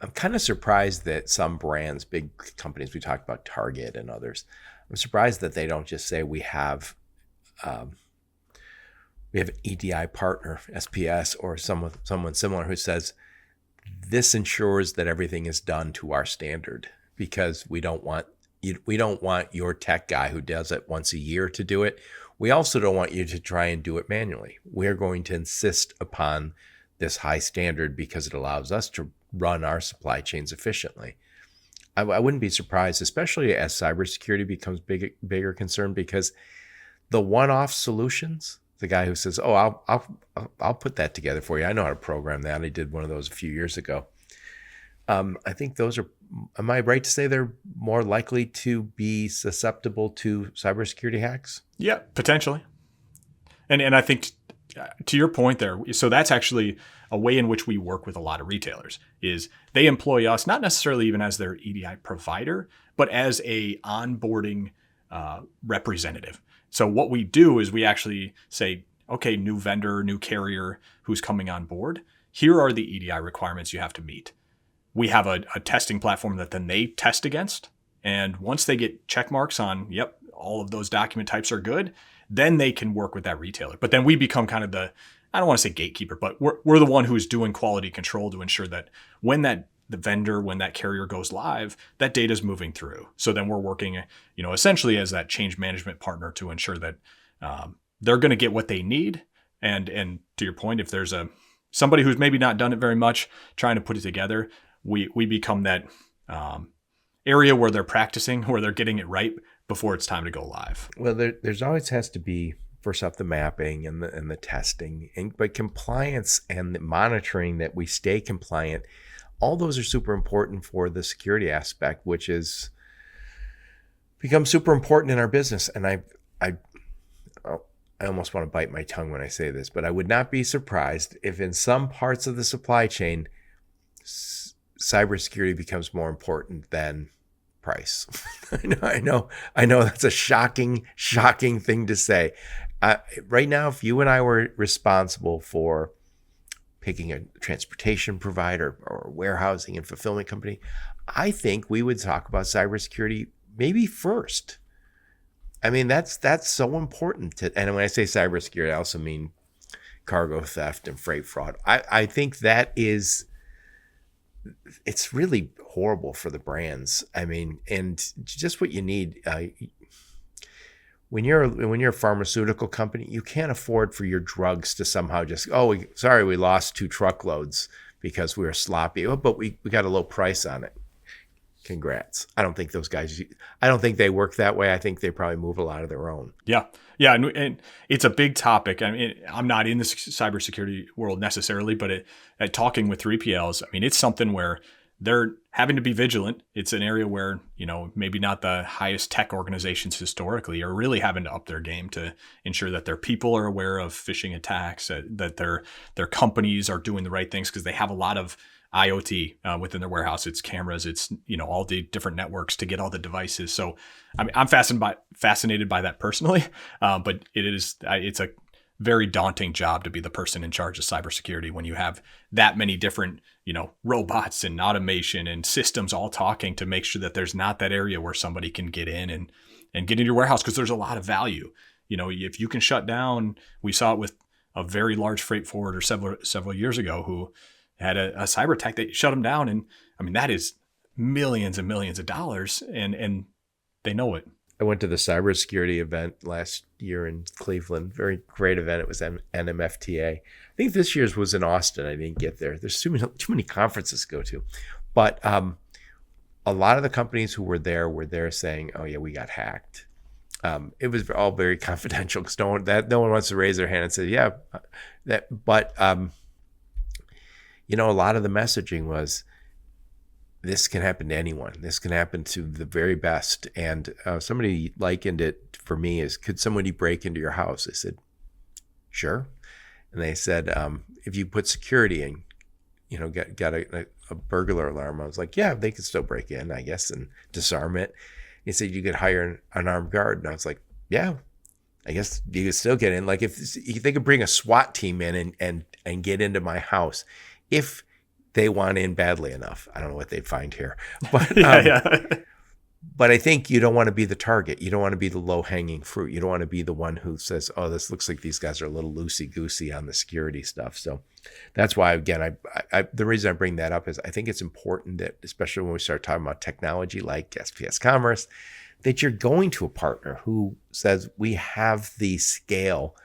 I'm kind of surprised that some brands, big companies, we talked about Target and others, I'm surprised that they don't just say we have we have an EDI partner, SPS, or someone similar who says, this ensures that everything is done to our standard, because we don't want your tech guy who does it once a year to do it. We also don't want you to try and do it manually. We're going to insist upon this high standard because it allows us to run our supply chains efficiently. I wouldn't be surprised, especially as cybersecurity becomes bigger concern, because the one-off solutions, the guy who says, "Oh, I'll put that together for you. I know how to program that. I did one of those a few years ago." I think those are. Am I right to say they're more likely to be susceptible to cybersecurity hacks? Yeah, potentially. And I think to your point there, so that's actually a way in which we work with a lot of retailers, is they employ us not necessarily even as their EDI provider, but as a onboarding representative. So what we do is we actually say, okay, new vendor, new carrier who's coming on board, here are the EDI requirements you have to meet. We have a testing platform that then they test against. And once they get check marks on, yep, all of those document types are good, then they can work with that retailer. But then we become kind of the, I don't want to say gatekeeper, but we're the one who's doing quality control to ensure that when the vendor, when that carrier goes live, that data is moving through. So then we're working, essentially as that change management partner to ensure that they're going to get what they need. And to your point, if there's somebody who's maybe not done it very much, trying to put it together, we become that area where they're practicing, where they're getting it right before it's time to go live. Well, there's always has to be, first off, the mapping and the testing, but compliance and the monitoring that we stay compliant. All those are super important for the security aspect, which is become super important in our business. And I almost want to bite my tongue when I say this, but I would not be surprised if in some parts of the supply chain, cybersecurity becomes more important than price. I know that's a shocking thing to say. Right now, if you and I were responsible for picking a transportation provider or warehousing and fulfillment company, I think we would talk about cybersecurity maybe first. I mean, that's so important. And when I say cybersecurity, I also mean cargo theft and freight fraud. I think that it's really horrible for the brands. I mean, and just what you need. When you're a pharmaceutical company, you can't afford for your drugs to somehow just, we lost 2 truckloads because we were sloppy. Oh, but we got a low price on it. Congrats. I don't think those guys, I don't think they work that way. I think they probably move a lot of their own. Yeah. Yeah. And it's a big topic. I mean, I'm not in the cybersecurity world necessarily, but at talking with 3PLs, I mean, it's something where they're having to be vigilant. It's an area where, maybe not the highest tech organizations historically are really having to up their game to ensure that their people are aware of phishing attacks, that their companies are doing the right things, because they have a lot of IoT within their warehouse. It's cameras, it's all the different networks to get all the devices. So I mean, I'm fascinated by that personally, but it's a very daunting job to be the person in charge of cybersecurity when you have that many different robots and automation and systems all talking to make sure that there's not that area where somebody can get in and get into your warehouse, because there's a lot of value. If you can shut down, we saw it with a very large freight forwarder several years ago who had a cyber attack that shut them down. And I mean, that is millions and millions of dollars, and they know it. I went to the cybersecurity event last year in Cleveland. Very great event. It was NMFTA. I think this year's was in Austin. I didn't get there. There's too many conferences to go to. But a lot of the companies who were there saying, "Oh yeah, we got hacked." It was all very confidential because no one wants to raise their hand and say, "Yeah, that." But a lot of the messaging was, this can happen to anyone. This can happen to the very best. And somebody likened it for me as, could somebody break into your house? I said, sure. And they said, if you put security in, got a burglar alarm. I was like, yeah, they could still break in, I guess, and disarm it. He said, you could hire an armed guard. And I was like, yeah, I guess you could still get in. Like if they could bring a SWAT team in and get into my house, if they want in badly enough. I don't know what they'd find here, but But I think you don't want to be the target. You don't want to be the low-hanging fruit. You don't want to be the one who says, oh, this looks like these guys are a little loosey-goosey on the security stuff. So that's why, again, the reason I bring that up is I think it's important that, especially when we start talking about technology like SPS Commerce, that you're going to a partner who says, we have the scale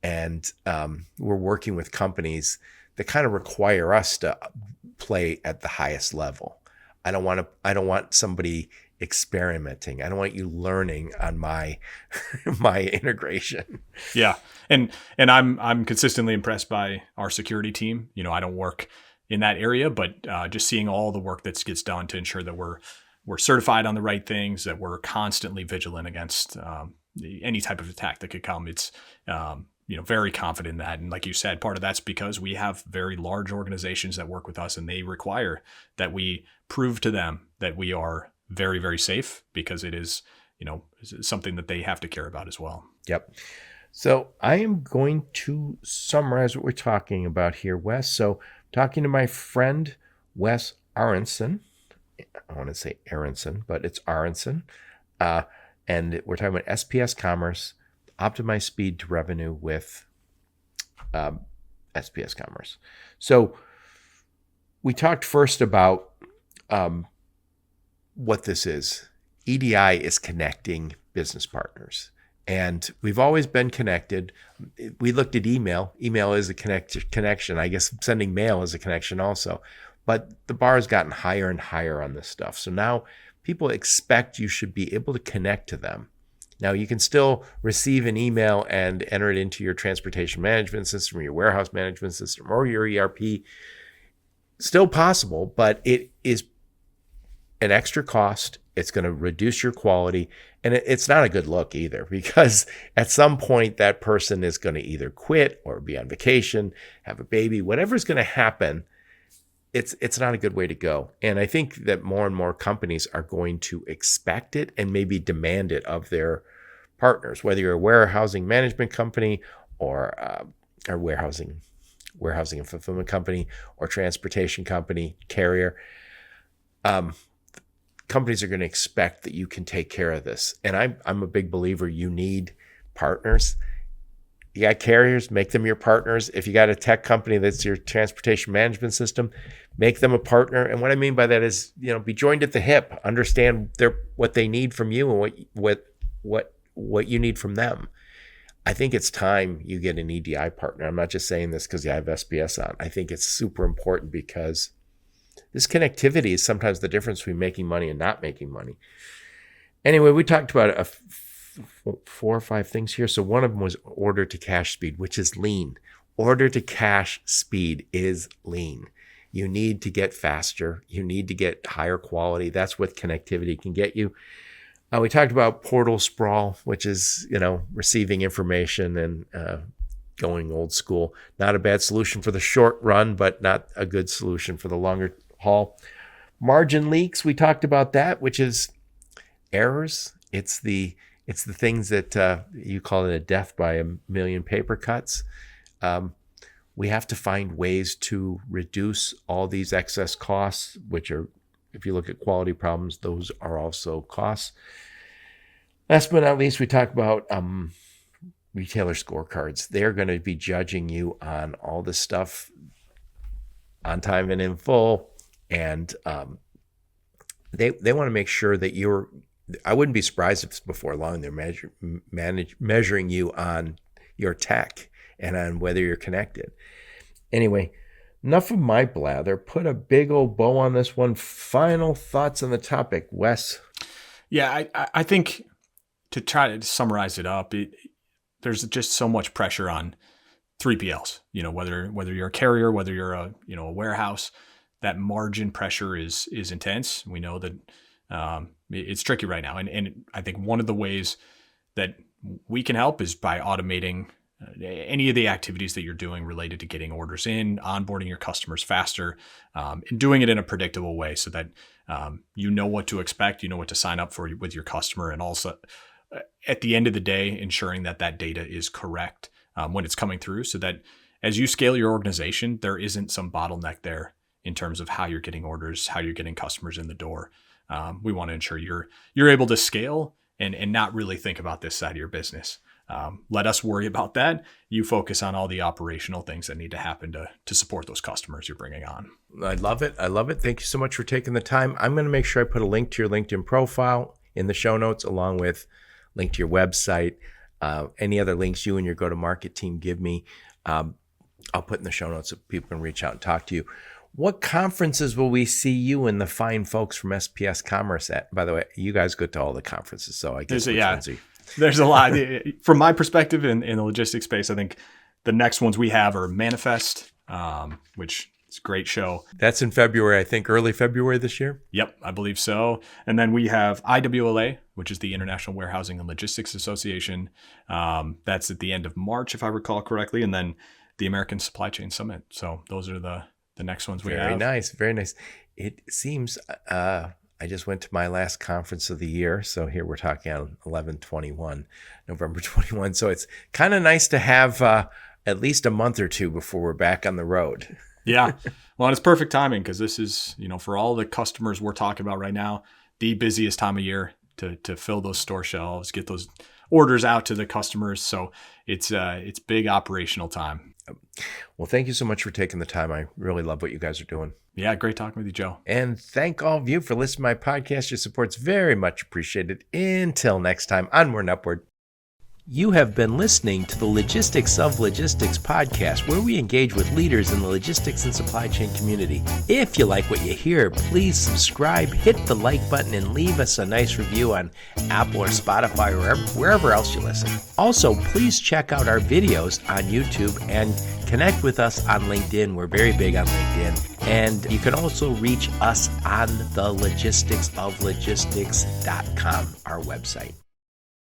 and we're working with companies that kind of require us to play at the highest level. I don't want somebody experimenting. I don't want you learning on my integration. Yeah. And I'm consistently impressed by our security team. I don't work in that area, but just seeing all the work that gets done to ensure that we're certified on the right things, that we're constantly vigilant against any type of attack that could come. It's very confident in that. And like you said, part of that's because we have very large organizations that work with us, and they require that we prove to them that we are very, very safe, because it is, something that they have to care about as well. Yep. So I am going to summarize what we're talking about here, Wes. So talking to my friend, Wes Arentson. I want to say Arentson, but it's Arentson. And we're talking about SPS Commerce, optimize speed to revenue with SPS Commerce. So we talked first about what this is. EDI is connecting business partners. And we've always been connected. We looked at email. Email is a connection. I guess sending mail is a connection also. But the bar has gotten higher and higher on this stuff. So now people expect you should be able to connect to them. Now, you can still receive an email and enter it into your transportation management system, or your warehouse management system, or your ERP. Still possible, but it is an extra cost. It's going to reduce your quality. And it's not a good look either, because at some point that person is going to either quit or be on vacation, have a baby, whatever's going to happen. It's not a good way to go. And I think that more and more companies are going to expect it and maybe demand it of their partners, whether you're a warehousing management company or a warehousing and fulfillment company or transportation company, carrier. Companies are going to expect that you can take care of this. And I'm a big believer you need partners. You got carriers, make them your partners. If you got a tech company that's your transportation management system, make them a partner. And what I mean by that is, be joined at the hip, understand what they need from you and what you need from them. I think it's time you get an EDI partner. I'm not just saying this because you have SPS on. I think it's super important, because this connectivity is sometimes the difference between making money and not making money. Anyway, we talked about 4 or 5 things here. So one of them was order to cash speed, which is lean. Order to cash speed is lean. You need to get faster. You need to get higher quality. That's what connectivity can get you. We talked about portal sprawl, which is, receiving information and going old school. Not a bad solution for the short run, but not a good solution for the longer haul. Margin leaks, we talked about that, which is errors. It's the things that you call it a death by a million paper cuts. We have to find ways to reduce all these excess costs, which are, if you look at quality problems, those are also costs. Last but not least, we talk about retailer scorecards. They're going to be judging you on all this stuff on time and in full. And they want to make sure that I wouldn't be surprised if before long they're measuring you on your tech and on whether you're connected. Anyway, enough of my blather. Put a big old bow on this one. Final thoughts on the topic, Wes? Yeah, I think to try to summarize it up, there's just so much pressure on 3PLs. Whether you're a carrier, whether you're a warehouse, that margin pressure is intense. We know that it's tricky right now, and I think one of the ways that we can help is by automating any of the activities that you're doing related to getting orders in, onboarding your customers faster, and doing it in a predictable way so that you know what to expect, you know what to sign up for with your customer, and also at the end of the day, ensuring that data is correct when it's coming through, so that as you scale your organization, there isn't some bottleneck there in terms of how you're getting orders, how you're getting customers in the door. we want to ensure you're able to scale and not really think about this side of your business. Let us worry about that. You focus on all the operational things that need to happen to support those customers you're bringing on. I love it. I love it. Thank you so much for taking the time. I'm going to make sure I put a link to your LinkedIn profile in the show notes, along with link to your website. Any other links you and your go-to-market team give me, I'll put in the show notes so people can reach out and talk to you. What conferences will we see you and the fine folks from SPS Commerce at? By the way, you guys go to all the conferences, so I guess there's a lot. From my perspective in the logistics space, I think the next ones we have are Manifest, which is a great show. That's in February, I think, early February this year? Yep, I believe so. And then we have IWLA, which is the International Warehousing and Logistics Association. That's at the end of March, if I recall correctly. And then the American Supply Chain Summit. So those are the next ones we have. Very nice. Very nice. It seems I just went to my last conference of the year. So here we're talking on November 21. So it's kind of nice to have at least a month or two before we're back on the road. Yeah. Well, and it's perfect timing because this is, for all the customers we're talking about right now, the busiest time of year to fill those store shelves, get those orders out to the customers. So it's big operational time. Well, thank you so much for taking the time. I really love what you guys are doing. Yeah, great talking with you, Joe. And thank all of you for listening to my podcast. Your support's very much appreciated. Until next time, onward and upward. You have been listening to the Logistics of Logistics podcast, where we engage with leaders in the logistics and supply chain community. If you like what you hear, please subscribe, hit the like button, and leave us a nice review on Apple or Spotify or wherever else you listen. Also, please check out our videos on YouTube and connect with us on LinkedIn. We're very big on LinkedIn. And you can also reach us on the logisticsoflogistics.com, our website.